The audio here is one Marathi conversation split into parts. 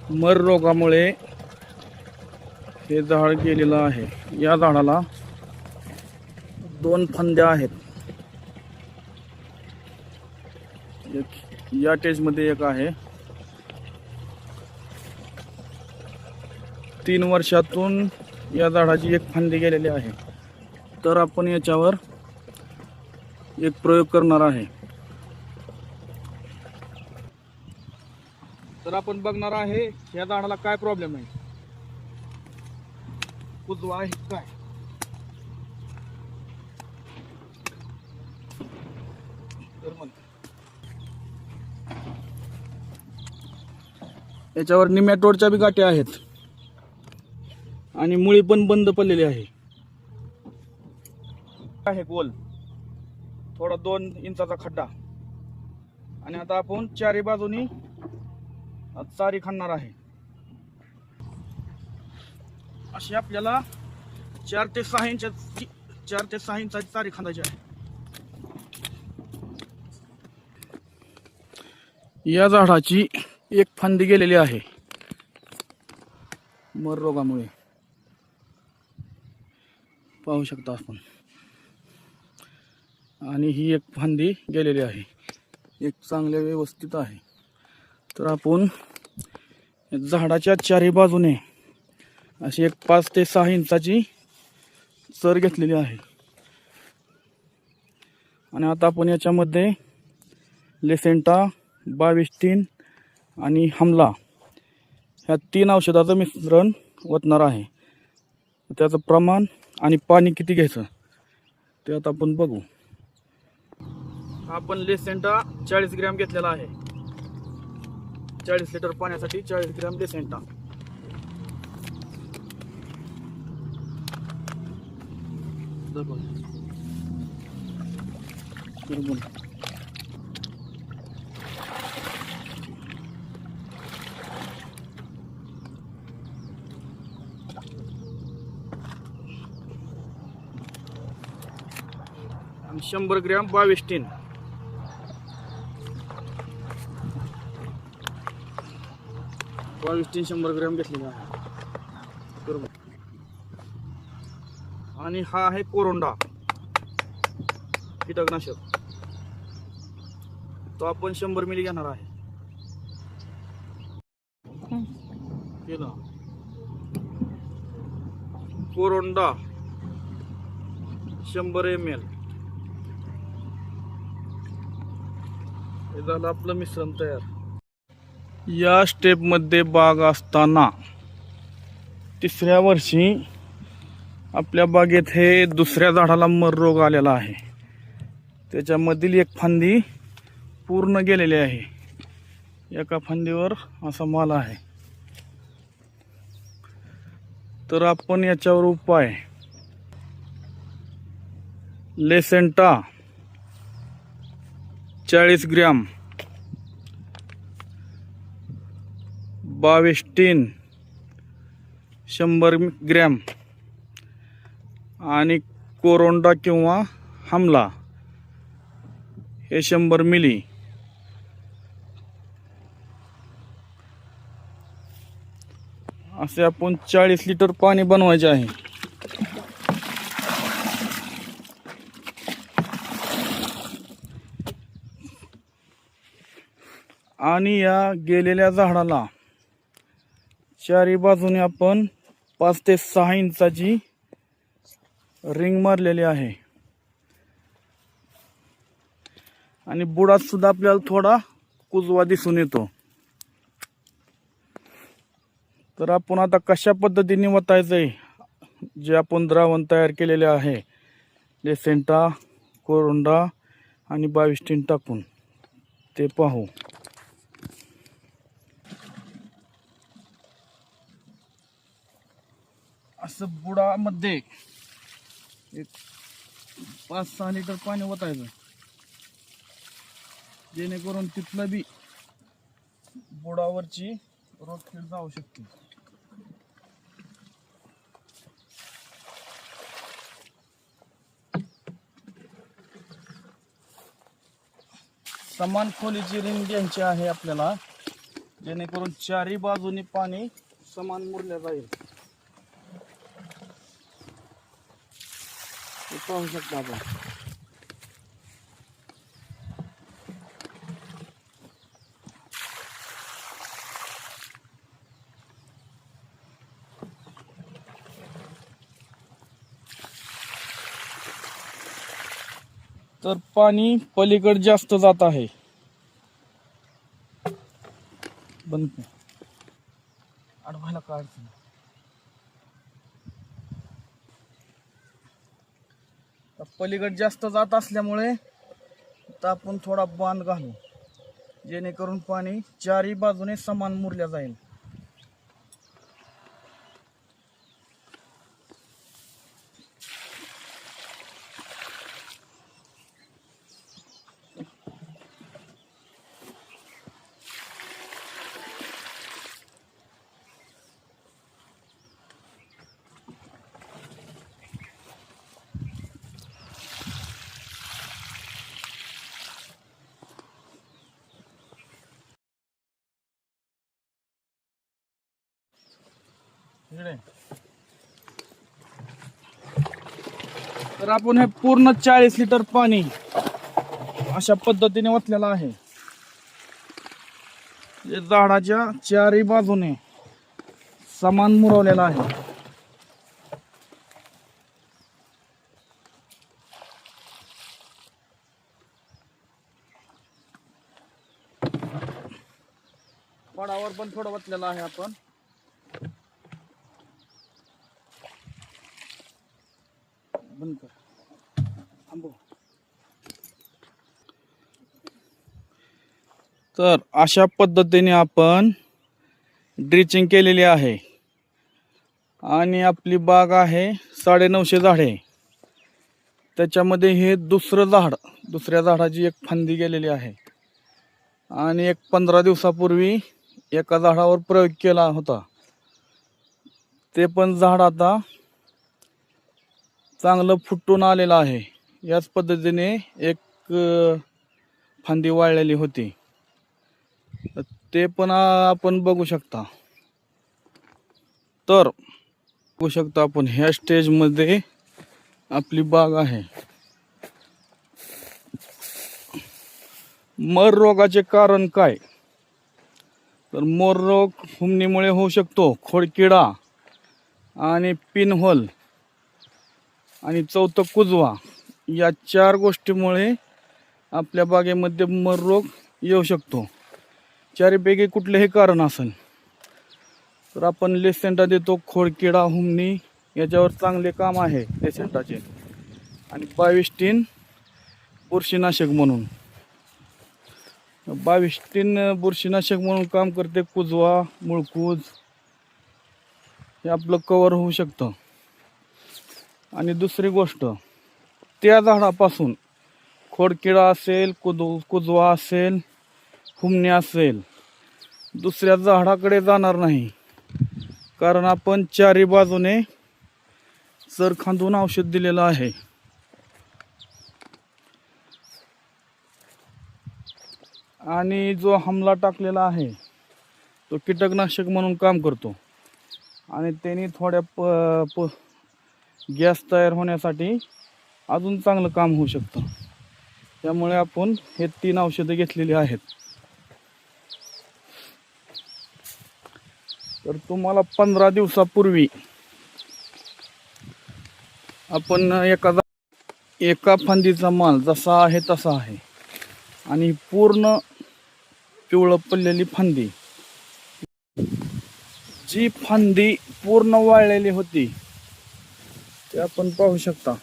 मर रोगामुळे हे झाड गेलेलं आहे। या झाडाला 2 फांद्या आहेत। या टेजमध्ये एक आहे। 3 वर्षातून या झाडाची एक फांदी गेलेली आहे। तर आपण याच्यावर एक प्रयोग करणार आहे। तर आपण बघणार आहे या झाडाला काय प्रॉब्लेम आहे, कुजवा आहे काय। याच्यावर निमॅटोडच्या बी गाठी आहेत आणि मुळी पण बंद पडलेली आहे। गोल थोडा 2 इंचाचा खड्डा आणि आता आपण चारी बाजूनी चारी खणणार आहे। अशी आपल्याला 4 ते 6 इंचाची चारी खणायची आहे। या झाडाची एक फांदी गेलेली आहे मर रोगामुळे, पाहू शकता आपण। आणि ही एक फांदी गेलेली आहे, एक चांगल्या व्यवस्थित आहे। तर आपण झाडाच्या चारी बाजूने अशी एक 5 ते 6 इंचाची चर घेतलेली आहे। आणि आता आपण याच्यामध्ये लेसेंटा, 22-3 आणि हमला ह्या 3 औषधाचं मिश्रण ओतणार आहे। त्याचं प्रमाण आणि पाणी किती घ्यायचं ते आता आपण बघू। आपण लेसेंटा 40 ग्रॅम घेतलेला आहे। 40 लिटर पाण्यासाठी 40 ग्रॅम लेसेंटा। आणि 100 ग्रॅम 22-3 100 ग्रॅम घेतलेला आहे बरोबर। आणि हा आहे कोरोंडा कीटकनाशक, तो आपण 100 मिली घेणार आहे। कोरोंडा 100 ml। हे झालं आपलं मिश्रण तयार। या स्टेप मध्ये बाग असताना 3ऱ्या वर्षी आपल्या बागेत हे दुसऱ्या झाडाला मर रोग आलेला आहे। त्याच्यामधील एक फांदी पूर्ण गेलेली आहे। एका फांदीवर असा माल आहे। तर आपण याच्यावर उपाय लेसेंटा 40 ग्रॅम, 22-3 100 ग्रॅम आणि कोरोंडा किंवा हमला हे 100 मिली असे आपण 40 लिटर पाणी बनवायचे आहे। आणि या गेलेल्या झाडाला चारी बाजूने आपण 5 ते 6 इंचाची रिंग मारलेली आहे। आणि बुडात सुद्धा आपल्याला थोडा कुजवा दिसून येतो। तर आपण आता कशा पद्धतीने वतायचंय, जे आपण द्रावण तयार केलेले आहे लेसेंटा, कोरोंडा आणि 22-3 टाकून, ते पाहू। असं बुडामध्ये एक 5-6 लिटर पाणी ओतायचं, जेणेकरून तिथलं बी बुडावरची रोगकीड जाऊ शकते। समान खोलीची रिंग घ्यायची आहे आपल्याला, जेणेकरून चारही बाजूनी पाणी समान मुरल्या जाईल. हे पाहू शकता आपण. तर पाणी पलीकडे जास्त जात आहे. बंद कर. अडवायला काढतो. पलीकडे जास्त जात असल्यामुळे आता आपण थोडा बांध घालू, जेणेकरून पाणी चारही बाजूने समान मुरल्या जाईल. तर आपण हे पूर्ण 40 लिटर पाणी अशा पद्धतीने ओतलेलं आहे. हे झाडाच्या चारही बाजूने समान मुरवलेलं आहे. पडावर पण थोडं ओतलेलं आहे आपण. बंद कर. थांबव. तर अशा पद्धतीने आपण ड्रिचिंग केलेली आहे आणि आपली बाग आहे 950 झाडे. त्याच्यामध्ये हे दुसऱ्या झाडाची एक फांदी गेलेली आहे आणि एक 15 दिवसापूर्वी एका झाडावर प्रयोग केला होता. ते पण झाड आता चांगलं फुटून आलेलं आहे. याच पद्धतीने एक फांदी वाळलेली होती, ते पण आपण बघू शकता. तर बघू शकता आपण ह्या स्टेज मध्ये आपली बाग आहे. मर रोगाचे कारण काय? तर मोर रोग हुमणीमुळे होऊ शकतो, खोडकिडा आणि पिनहोल आणि चौथं कुजवा. या 4 गोष्टीमुळे आपल्या बागेमध्ये मर रोग येऊ शकतो. 4 पैकी कुठलेही कारण असेल तर आपण लेसेंटा देतो. खोडकिडा, हुमणी याच्यावर चांगले काम आहे लेसेंटाचे. आणि 22 बुरशीनाशक म्हणून 22 बुरशीनाशक म्हणून काम करते. कुजवा, मुळकूज हे आपलं कव्हर होऊ शकतं. आणि दुसरी गोष्ट, त्या झाडापासून खोडकिडा असेल, कुजवा असेल, हुमणी असेल, दुसऱ्या झाडाकडे जाणार नाही. कारण आपण 4ही बाजूने सर खांदून औषध दिलेलं आहे. आणि जो हमला टाकलेला आहे तो कीटकनाशक म्हणून काम करतो आणि त्यांनी थोड्या गॅस तयार होण्यासाठी अजून चांगलं काम होऊ शकतं. त्यामुळे आपण हे 3 औषधं घेतलेली आहेत. तर तुम्हाला 15 दिवसापूर्वी आपण एका फांदीचा माल जसा आहे तसा आहे आणि पूर्ण पिवळं पडलेली फांदी, जी फांदी पूर्ण वाळलेली होती ते आपण पाहू शकता.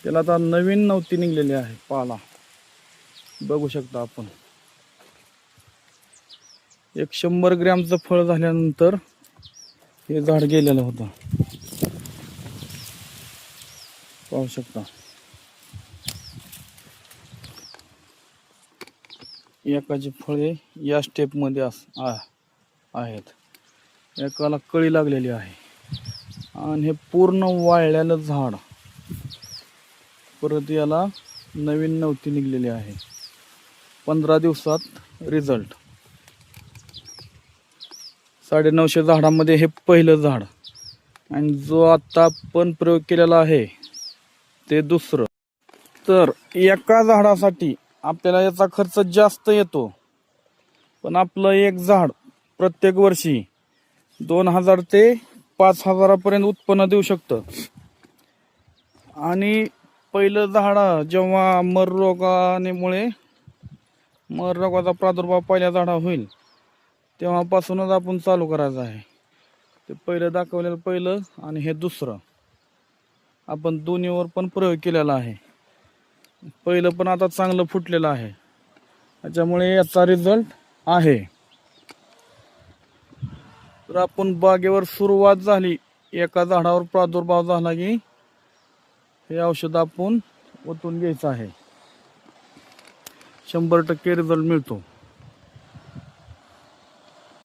त्याला आता नवीन नवती निघलेली आहे. पाला बघू शकता आपण. एक 100 ग्रॅमचं फळ झाल्यानंतर हे झाड गेलेलं होतं. पाहू शकता. एकाची फळे या स्टेप मध्ये आहेत. एकाला कळी लागलेली आहे आणि हे पूर्ण वाळलेलं झाड. परत याला नवीन नवती निघलेली आहे. 15 दिवसात रिझल्ट. 950 झाडामध्ये हे पहिलं झाड आणि जो आता आपण प्रयोग केलेला आहे ते दुसरं. तर एका झाडासाठी आपल्याला याचा खर्च जास्त येतो, पण आपलं एक झाड प्रत्येक वर्षी 2000 ते 5000 पर्यंत उत्पन्न देऊ शकतं. आणि पहिलं झाड जेव्हा मर रोगाचा प्रादुर्भाव पहिल्या झाडावर होईल तेव्हापासूनच आपण चालू करायचं आहे. ते पहिलं दाखवलेलं पहिलं आणि हे दुसरं आपण दोन्हीवर पण प्रयोग केलेला आहे. पहिलं पण आता चांगलं फुटलेलं आहे, त्याच्यामुळे याचा रिझल्ट आहे. तर आपण बागेवर सुरुवात झाली, एका झाडावर प्रादुर्भाव झाला की हे औषध आपण ओतून घ्यायचं आहे. 100% रिझल्ट मिळतो.